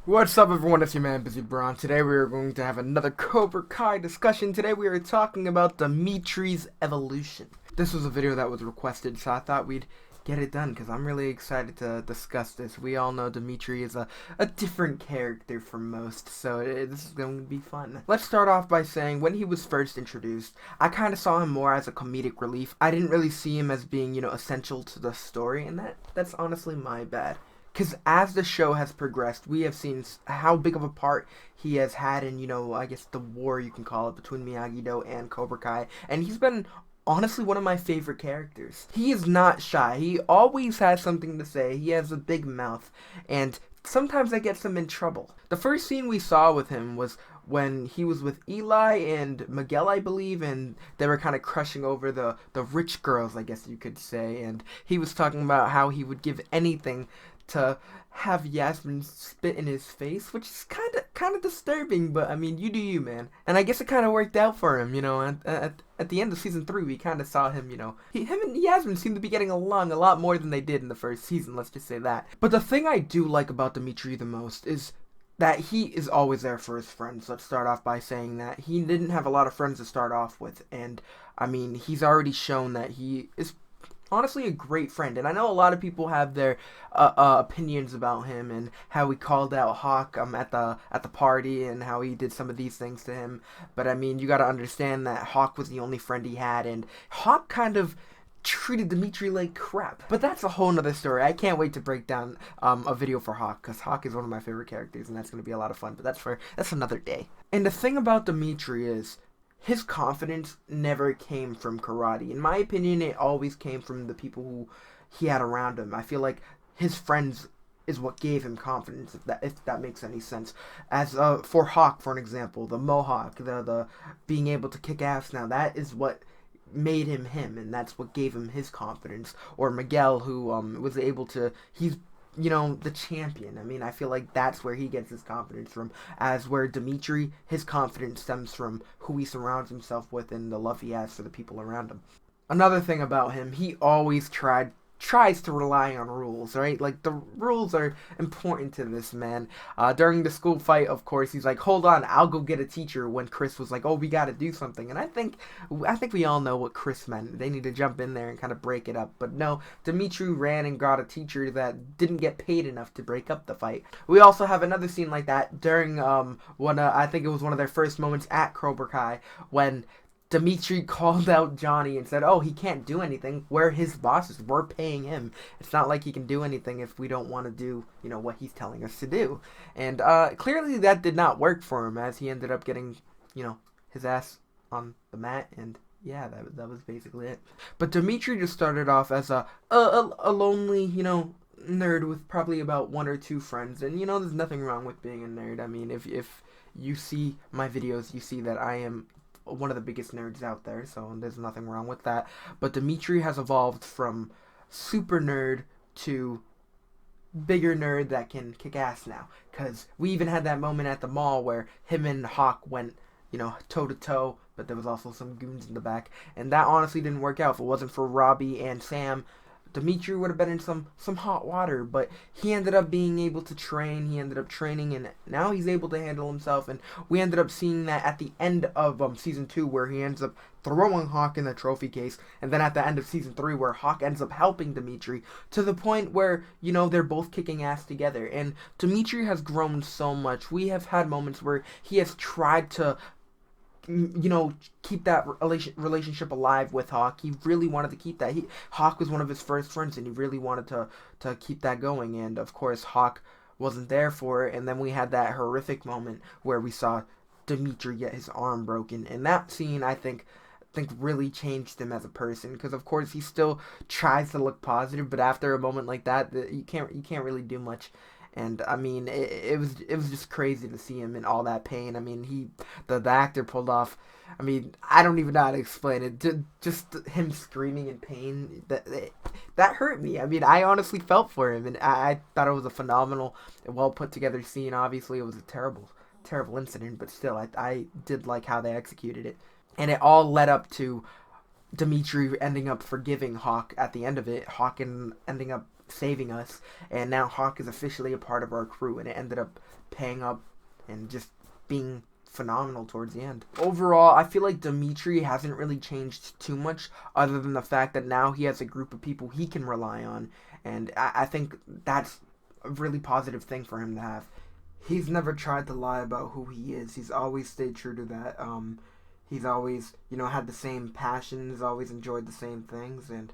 What's up, everyone? It's your man Busy Braun. Today we are going to have another Cobra Kai discussion. Today we are talking about Demetri's evolution. This was a video that was requested, so I thought we'd get it done because I'm really excited to discuss this. We all know Demetri is a different character from most, so this is going to be fun. Let's start off by saying when he was first introduced, I kind of saw him more as a comedic relief. I didn't really see him as being, essential to the story, and that's honestly my bad. Because as the show has progressed, we have seen how big of a part he has had in, I guess the war, you can call it, between Miyagi-Do and Cobra Kai. And he's been, honestly, one of my favorite characters. He is not shy. He always has something to say. He has a big mouth. And sometimes that gets him in trouble. The first scene we saw with him was when he was with Eli and Miguel, I believe, and they were kind of crushing over the rich girls, I guess you could say. And he was talking about how he would give anything to have Yasmin spit in his face, which is kind of disturbing, but I mean, you do you, man. And I guess it kind of worked out for him, at the end of season 3, we kind of saw him, him and Yasmin seemed to be getting along a lot more than they did in the first season, let's just say that. But the thing I do like about Demetri the most is that he is always there for his friends. Let's start off by saying that he didn't have a lot of friends to start off with, and I mean, he's already shown that he is honestly a great friend. And I know a lot of people have their opinions about him and how he called out Hawk at the party and how he did some of these things to him. But I mean, you got to understand that Hawk was the only friend he had, and Hawk kind of treated Demetri like crap. But that's a whole nother story. I can't wait to break down a video for Hawk, because Hawk is one of my favorite characters, and that's going to be a lot of fun. But that's another day. And the thing about Demetri is, his confidence never came from karate. In my opinion, it always came from the people who he had around him. I feel like his friends is what gave him confidence, if that makes any sense. As for Hawk, for an example, the Mohawk, the being able to kick ass now, that is what made him him, and that's what gave him his confidence. Or Miguel, who was able to, he's the champion. I mean, I feel like that's where he gets his confidence from. As where Demetri, his confidence stems from who he surrounds himself with and the love he has for the people around him. Another thing about him, he always tries to rely on rules, right? Like, the rules are important to this man. During the school fight, of course, he's like, hold on, I'll go get a teacher, when Chris was like, oh, we gotta do something. And I think we all know what Chris meant. They need to jump in there and kind of break it up. But no, Demetri ran and got a teacher that didn't get paid enough to break up the fight. We also have another scene like that during I think it was one of their first moments at Cobra Kai, when Demetri called out Johnny and said, oh, he can't do anything. We're his bosses. We're paying him. It's not like he can do anything if we don't want to do, what he's telling us to do. And clearly that did not work for him, as he ended up getting, his ass on the mat. And yeah, that was basically it. But Demetri just started off as a lonely, nerd with probably about 1 or 2 friends. And, there's nothing wrong with being a nerd. I mean, if you see my videos, you see that I am one of the biggest nerds out there, so there's nothing wrong with that. But Demetri has evolved from super nerd to bigger nerd that can kick ass now, because we even had that moment at the mall where him and Hawk went toe to toe, but there was also some goons in the back, and that honestly didn't work out. If it wasn't for Robbie and Sam, Demetri would have been in some hot water. But he ended up being able to train. He ended up training, and now he's able to handle himself. And we ended up seeing that at the end of season 2, where he ends up throwing Hawk in the trophy case, and then at the end of season 3, where Hawk ends up helping Demetri to the point where they're both kicking ass together. And Demetri has grown so much. We have had moments where he has tried to keep that relationship alive with Hawk. He really wanted to keep that. Hawk was one of his first friends, and he really wanted to keep that going. And of course, Hawk wasn't there for it. And then we had that horrific moment where we saw Demetri get his arm broken. And that scene, I think really changed him as a person, because of course he still tries to look positive, but after a moment like that, you can't really do much. And I mean, it was just crazy to see him in all that pain. I mean, the actor pulled off. I mean, I don't even know how to explain it. Just him screaming in pain, that hurt me. I mean, I honestly felt for him, and I thought it was a phenomenal, well put together scene. Obviously, it was a terrible incident, but still, I did like how they executed it, and it all led up to Demetri ending up forgiving Hawk at the end of it, Hawk ending up saving us, and now Hawk is officially a part of our crew, and it ended up paying up and just being phenomenal towards the end. Overall, I feel like Demetri hasn't really changed too much, other than the fact that now he has a group of people he can rely on, and I think that's a really positive thing for him to have. He's never tried to lie about who he is. He's always stayed true to that. He's always, had the same passions, always enjoyed the same things, and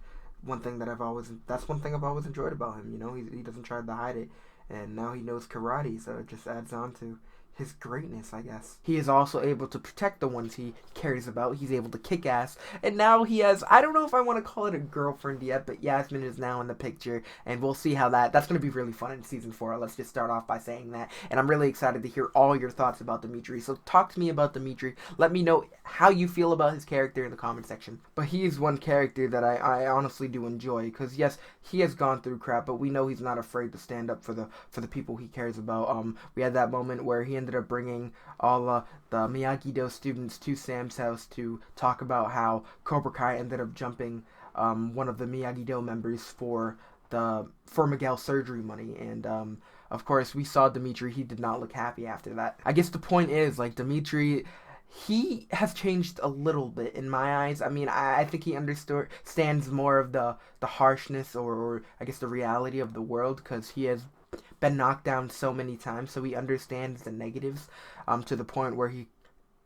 that's one thing I've always enjoyed about him. He doesn't try to hide it, and now he knows karate, so it just adds on to his greatness, I guess. He is also able to protect the ones he cares about. He's able to kick ass, and now he has, I don't know if I want to call it a girlfriend yet, but Yasmin is now in the picture, and we'll see how that's going to be really fun in season 4. Let's just start off by saying that, and I'm really excited to hear all your thoughts about Demetri. So talk to me about Demetri. Let me know how you feel about his character in the comment section. But he is one character that I honestly do enjoy, because yes, he has gone through crap, but we know he's not afraid to stand up for the people he cares about. We had that moment where he ended up bringing all the Miyagi-Do students to Sam's house to talk about how Cobra Kai ended up jumping one of the Miyagi-Do members for Miguel's surgery money, and of course we saw Demetri. He did not look happy after that. I guess the point is, like, Demetri, he has changed a little bit in my eyes. I mean, I think he understands more of the harshness, or I guess the reality of the world, because he has been knocked down so many times, so he understands the negatives to the point where he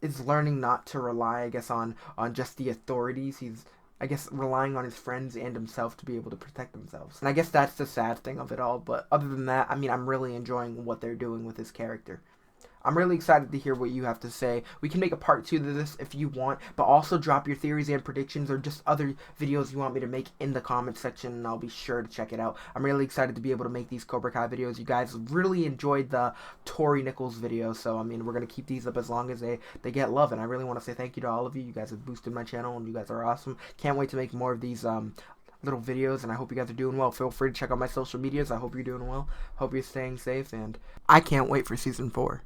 is learning not to rely, I guess, on just the authorities. He's, I guess, relying on his friends and himself to be able to protect themselves. And I guess that's the sad thing of it all, but other than that, I mean, I'm really enjoying what they're doing with his character. I'm really excited to hear what you have to say. We can make a part 2 to this if you want, but also drop your theories and predictions, or just other videos you want me to make in the comment section, and I'll be sure to check it out. I'm really excited to be able to make these Cobra Kai videos. You guys really enjoyed the Tori Nichols video, so I mean, we're going to keep these up as long as they get love, and I really want to say thank you to all of you. You guys have boosted my channel, and you guys are awesome. Can't wait to make more of these little videos, and I hope you guys are doing well. Feel free to check out my social medias. I hope you're doing well. Hope you're staying safe, and I can't wait for season 4.